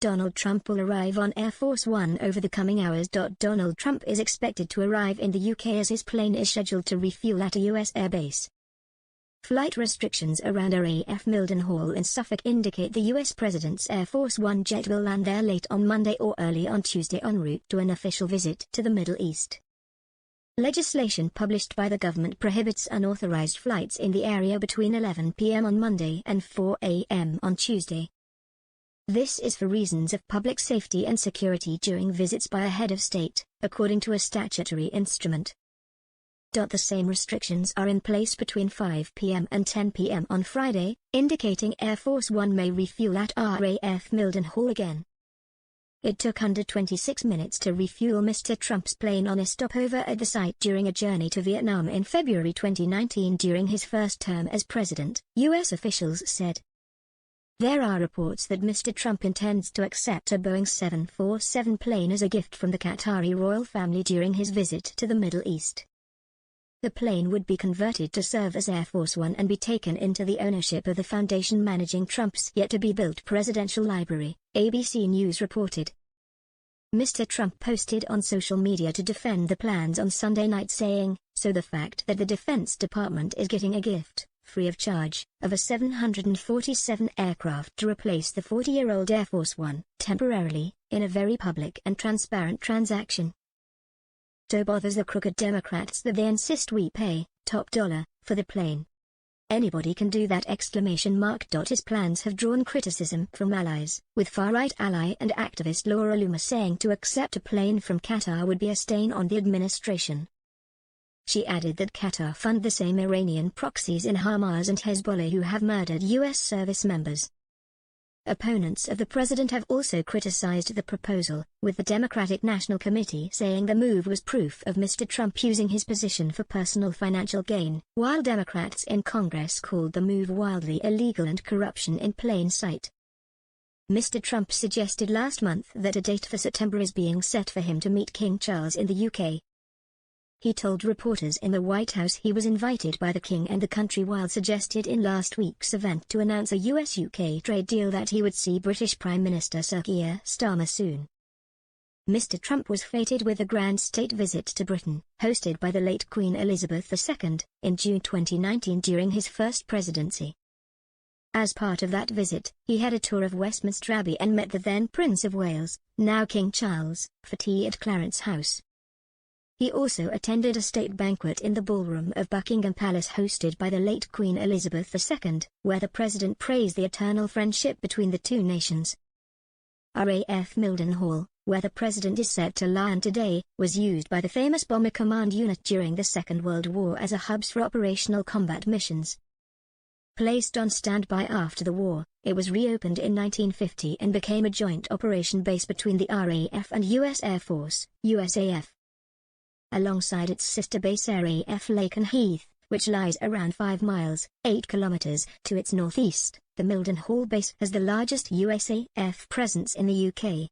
Donald Trump will arrive on Air Force One over the coming hours. Donald Trump is expected to arrive in the UK as his plane is scheduled to refuel at a US airbase. Flight restrictions around RAF Mildenhall in Suffolk indicate the US President's Air Force One jet will land there late on Monday or early on Tuesday en route to an official visit to the Middle East. Legislation published by the government prohibits unauthorized flights in the area between 11 p.m. on Monday and 4 a.m. on Tuesday. This is for reasons of public safety and security during visits by a head of state, according to a statutory instrument. The same restrictions are in place between 5 p.m. and 10 p.m. on Friday, indicating Air Force One may refuel at RAF Mildenhall again. It took under 26 minutes to refuel Mr. Trump's plane on a stopover at the site during a journey to Vietnam in February 2019 during his first term as president, U.S. officials said. There are reports that Mr. Trump intends to accept a Boeing 747 plane as a gift from the Qatari royal family during his visit to the Middle East. The plane would be converted to serve as Air Force One and be taken into the ownership of the foundation managing Trump's yet-to-be-built presidential library, ABC News reported. Mr. Trump posted on social media to defend the plans on Sunday night saying, "So the fact that the Defense Department is getting a gift, free of charge, of a 747 aircraft to replace the 40-year-old Air Force One, temporarily, in a very public and transparent transaction. So bothers the crooked Democrats that they insist we pay, top dollar, for the plane. Anybody can do that!" His plans have drawn criticism from allies, with far-right ally and activist Laura Loomer saying to accept a plane from Qatar would be a stain on the administration. She added that Qatar fund the same Iranian proxies in Hamas and Hezbollah who have murdered U.S. service members. Opponents of the president have also criticized the proposal, with the Democratic National Committee saying the move was proof of Mr. Trump using his position for personal financial gain, while Democrats in Congress called the move wildly illegal and corruption in plain sight. Mr. Trump suggested last month that a date for September is being set for him to meet King Charles in the UK. He told reporters in the White House he was invited by the King and the country while suggested in last week's event to announce a US-UK trade deal that he would see British Prime Minister Sir Keir Starmer soon. Mr. Trump was fated with a grand state visit to Britain, hosted by the late Queen Elizabeth II, in June 2019 during his first presidency. As part of that visit, he had a tour of Westminster Abbey and met the then Prince of Wales, now King Charles, for tea at Clarence House. He also attended a state banquet in the ballroom of Buckingham Palace hosted by the late Queen Elizabeth II, where the president praised the eternal friendship between the two nations. RAF Mildenhall, where the president is set to land today, was used by the famous Bomber Command Unit during the Second World War as a hub for operational combat missions. Placed on standby after the war, it was reopened in 1950 and became a joint operation base between the RAF and U.S. Air Force, USAF. Alongside its sister base RAF Lakenheath, which lies around 5 miles, 8 kilometers, to its northeast, the Mildenhall base has the largest USAF presence in the UK.